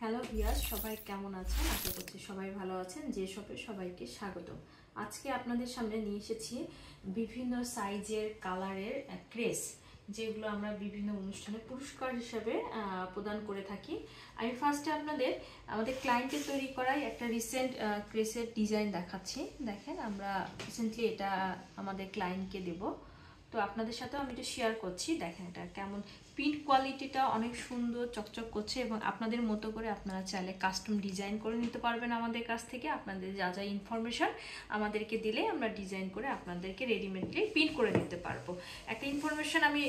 Hello viewers, সবাই কেমন আছেন? আশা করছি সবাই ভালো আছেন। যে শপে সবাইকে স্বাগত। আজকে আপনাদের সামনে নিয়ে এসেছি বিভিন্ন সাইজের কালারের ক্রেস, যেগুলো আমরা বিভিন্ন অনুষ্ঠানে পুরস্কার হিসাবে প্রদান করে থাকি। আমি ফার্স্টে আপনাদের আমাদের ক্লায়েন্টের তৈরি করাই একটা রিসেন্ট ক্রেসের ডিজাইন দেখাচ্ছি। দেখেন, আমরা রিসেন্টলি এটা আমাদের ক্লায়েন্টকে দেব, তো আপনাদের সাথেও আমি এটা শেয়ার করছি। দেখেন এটা কেমন, প্রিন্ট কোয়ালিটিটা অনেক সুন্দর, চকচক করছে এবং আপনাদের মতো করে আপনারা চাইলে কাস্টম ডিজাইন করে নিতে পারবেন আমাদের কাছ থেকে। আপনাদের যা যা ইনফরমেশন আমাদেরকে দিলে আমরা ডিজাইন করে আপনাদেরকে রেডিমেডলি প্রিন্ট করে নিতে পারবো। একটা ইনফরমেশন আমি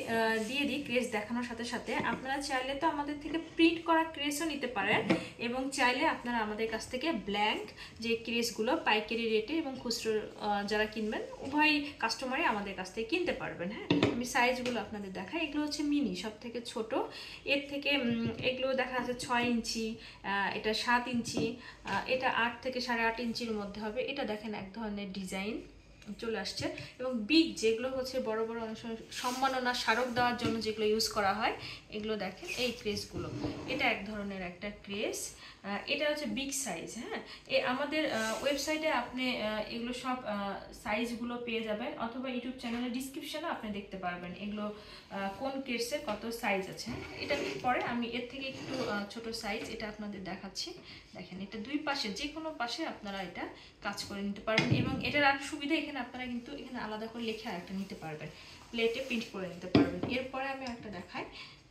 দিয়ে দিই, ক্রেস দেখানোর সাথে সাথে আপনারা চাইলে তো আমাদের থেকে প্রিন্ট করা ক্রেসও নিতে পারেন এবং চাইলে আপনারা আমাদের কাছ থেকে ব্ল্যাঙ্ক যে ক্রেসগুলো পাইকারি রেটে এবং খুচরো যারা কিনবেন উভয় কাস্টমারই আমাদের কাছ থেকে কিনতে পারবেন। হ্যাঁ, আমি সাইজগুলো আপনাদের দেখাই। এগুলো হচ্ছে মিনি, সব থেকে ছোট। এর থেকে এগুলো দেখা যাচ্ছে 6 ইঞ্চি, এটা 7 ইঞ্চি, এটা 8 থেকে 8.5 ইঞ্চির মধ্যে হবে। এটা দেখেন এক ধরনের ডিজাইন চলে আসছে। এবং বিগ যেগুলো হচ্ছে বড় বড় অনেক সময় সম্মাননা স্মারক দেওয়ার জন্য যেগুলো ইউজ করা হয়, এগুলো দেখেন এই ক্রেসগুলো। এটা এক ধরনের একটা ক্রেস, এটা হচ্ছে বিগ সাইজ। হ্যাঁ, আমাদের ওয়েবসাইটে আপনি এগুলো সব সাইজগুলো পেয়ে যাবেন, অথবা ইউটিউব চ্যানেলের ডিসক্রিপশনে আপনি দেখতে পারবেন এগুলো কোন ক্রেসে কত সাইজ আছে। এটা পরে আমি এর থেকে একটু ছোট সাইজ এটা আপনাদের দেখাচ্ছি। দেখেন, এটা দুই পাশে যে কোনো পাশে আপনারা এটা কাজ করে নিতে পারবেন এবং এটার আর সুবিধা এখানে আপনারা কিন্তু এখানে আলাদা করে লিখে একটা নিতে পারবেন, প্লেটে প্রিন্ট করে নিতে পারবেন। এরপরে আমি একটা দেখাই,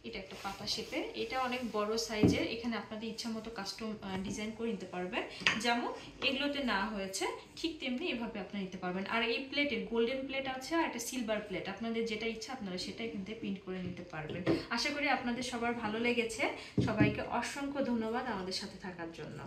এটা একটা পাতা শেপের, এটা অনেক বড় সাইজের। এখানে আপনাদের ইচ্ছা মতো কাস্টম ডিজাইন করে নিতে পারবেন, যেমন এগুলোতে না হয়েছে ঠিক তেমনি এভাবে আপনারা নিতে পারবেন। আর এই প্লেটে গোল্ডেন প্লেট আছে আর একটা সিলভার প্লেট, আপনাদের যেটা ইচ্ছা আপনারা সেটাই কিন্তু প্রিন্ট করে নিতে পারবেন। আশা করি আপনাদের সবার ভালো লেগেছে। সবাইকে অসংখ্য ধন্যবাদ আমাদের সাথে থাকার জন্য।